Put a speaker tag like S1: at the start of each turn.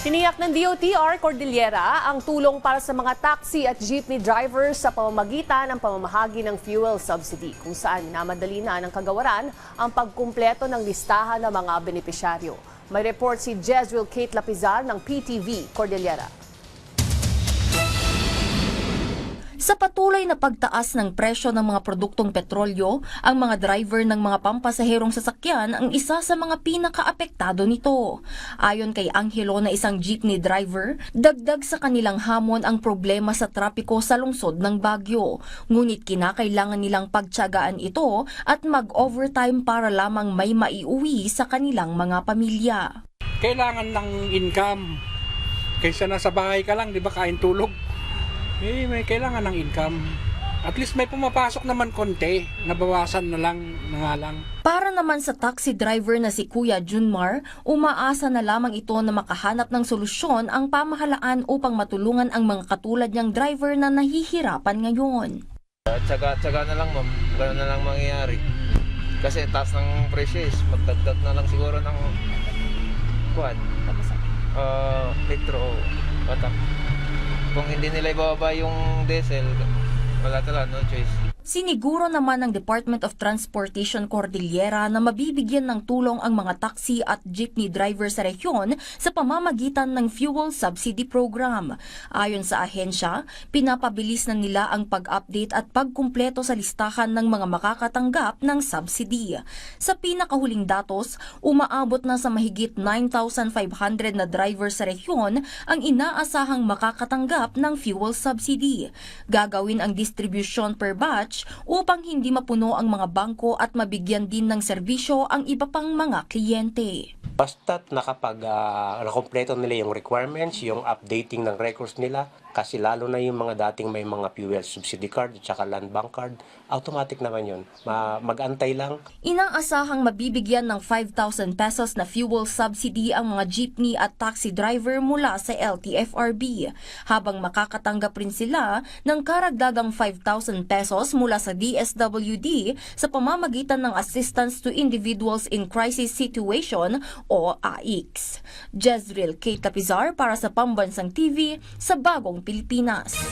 S1: Tiniyak ng DOTR Cordillera ang tulong para sa mga taxi at jeepney drivers sa pamamagitan ng pamamahagi ng fuel subsidy, kung saan minamadali na ng kagawaran ang pagkumpleto ng listahan ng mga benepisyaryo. May report si Jezreel Kate Lapizal ng PTV Cordillera.
S2: Sa patuloy na pagtaas ng presyo ng mga produktong petrolyo, ang mga driver ng mga pampasaherong sasakyan ang isa sa mga pinakaapektado nito. Ayon kay Angelo na isang jeepney driver, dagdag sa kanilang hamon ang problema sa trapiko sa lungsod ng Baguio. Ngunit kinakailangan nilang pagtiyagaan ito at mag-overtime para lamang may maiuwi sa kanilang mga pamilya.
S3: Kailangan ng income. Kaysa nasa bahay ka lang, di ba, kain tulog. May kailangan ng income. At least may pumapasok naman konti, nabawasan na lang, na nga lang.
S2: Para naman sa taxi driver na si Kuya Junmar, umaasa na lamang ito na makahanap ng solusyon ang pamahalaan upang matulungan ang mga katulad niyang driver na nahihirapan ngayon.
S4: Tsaga na lang, ma'am. Ganun na lang mangyayari. Kasi taas ng presyo is magdagdag na lang siguro ng petro o batak. Kung hindi nila ibababa yung diesel, wala talaga, no choice.
S2: Siniguro naman ng Department of Transportation Cordillera na mabibigyan ng tulong ang mga taxi at jeepney driver sa rehiyon sa pamamagitan ng fuel subsidy program. Ayon sa ahensya, pinapabilis na nila ang pag-update at pagkumpleto sa listahan ng mga makakatanggap ng subsidy. Sa pinakahuling datos, umaabot na sa mahigit 9,500 na driver sa rehiyon ang inaasahang makakatanggap ng fuel subsidy. Gagawin ang distribution per batch upang hindi mapuno ang mga bangko at mabigyan din ng serbisyo ang iba pang mga kliyente.
S5: Basta't nakompleto nila yung requirements, yung updating ng records nila, kasi lalo na yung mga dating may mga fuel subsidy card at saka land bank card, automatic naman yun. Mag-antay lang.
S2: Inaasahang mabibigyan ng 5,000 pesos na fuel subsidy ang mga jeepney at taxi driver mula sa LTFRB, habang makakatanggap rin sila ng karagdagang 5,000 pesos mula sa DSWD sa pamamagitan ng Assistance to Individuals in Crisis Situation o AICS. Jezreel Kate Lapizal para sa Pambansang TV sa Bagong Pilipinas.